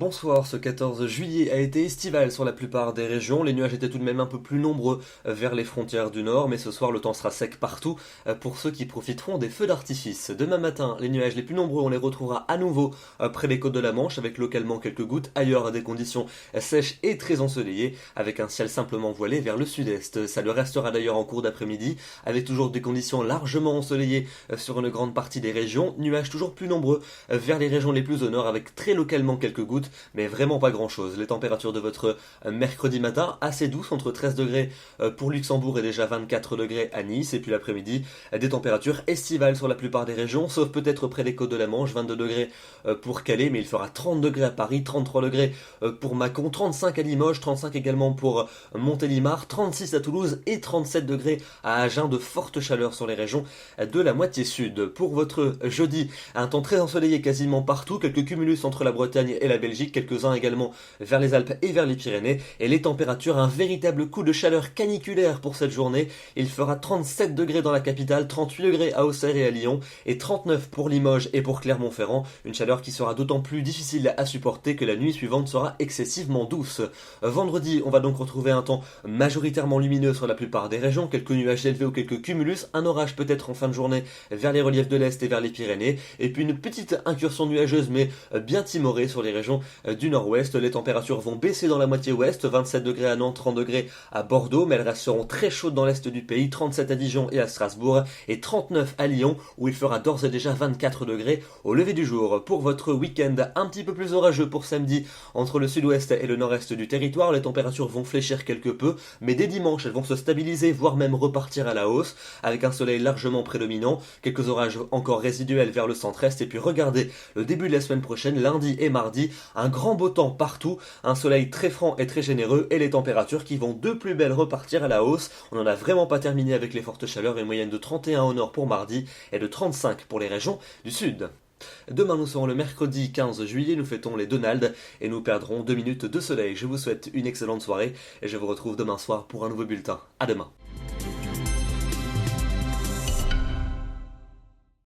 Bonsoir, ce 14 juillet a été estival sur la plupart des régions. Les nuages étaient tout de même un peu plus nombreux vers les frontières du nord, mais ce soir le temps sera sec partout pour ceux qui profiteront des feux d'artifice. Demain matin, les nuages les plus nombreux, on les retrouvera à nouveau près des côtes de la Manche, avec localement quelques gouttes. Ailleurs, des conditions sèches et très ensoleillées, avec un ciel simplement voilé vers le sud-est. Ça le restera d'ailleurs en cours d'après-midi, avec toujours des conditions largement ensoleillées sur une grande partie des régions. Nuages toujours plus nombreux vers les régions les plus au nord, avec très localement quelques gouttes, mais vraiment pas grand chose. Les températures de votre mercredi matin, assez douces, entre 13 degrés pour Luxembourg et déjà 24 degrés à Nice, et puis l'après-midi, des températures estivales sur la plupart des régions, sauf peut-être près des côtes de la Manche, 22 degrés pour Calais, mais il fera 30 degrés à Paris, 33 degrés pour Mâcon, 35 à Limoges, 35 également pour Montélimar, 36 à Toulouse et 37 degrés à Agen, de forte chaleur sur les régions de la moitié sud. Pour votre jeudi, un temps très ensoleillé quasiment partout, quelques cumulus entre la Bretagne et la Belgique, quelques-uns également vers les Alpes et vers les Pyrénées, et les températures, un véritable coup de chaleur caniculaire pour cette journée. Il fera 37 degrés dans la capitale, 38 degrés à Auxerre et à Lyon, et 39 pour Limoges et pour Clermont-Ferrand, une chaleur qui sera d'autant plus difficile à supporter que la nuit suivante sera excessivement douce. Vendredi, on va donc retrouver un temps majoritairement lumineux sur la plupart des régions, quelques nuages élevés ou quelques cumulus, un orage peut-être en fin de journée vers les reliefs de l'Est et vers les Pyrénées, et puis une petite incursion nuageuse mais bien timorée sur les régions du nord-ouest. Les températures vont baisser dans la moitié ouest, 27 degrés à Nantes, 30 degrés à Bordeaux, mais elles resteront très chaudes dans l'est du pays, 37 à Dijon et à Strasbourg, et 39 à Lyon, où il fera d'ores et déjà 24 degrés au lever du jour. Pour votre week-end, un petit peu plus orageux pour samedi, entre le sud-ouest et le nord-est du territoire, les températures vont fléchir quelque peu, mais dès dimanche, elles vont se stabiliser, voire même repartir à la hausse, avec un soleil largement prédominant, quelques orages encore résiduels vers le centre-est, et puis regardez, le début de la semaine prochaine, lundi et mardi, un grand beau temps partout, un soleil très franc et très généreux, et les températures qui vont de plus belle repartir à la hausse. On n'en a vraiment pas terminé avec les fortes chaleurs, une moyenne de 31 au nord pour mardi et de 35 pour les régions du sud. Demain nous serons le mercredi 15 juillet, nous fêtons les Donald et nous perdrons 2 minutes de soleil. Je vous souhaite une excellente soirée et je vous retrouve demain soir pour un nouveau bulletin. À demain.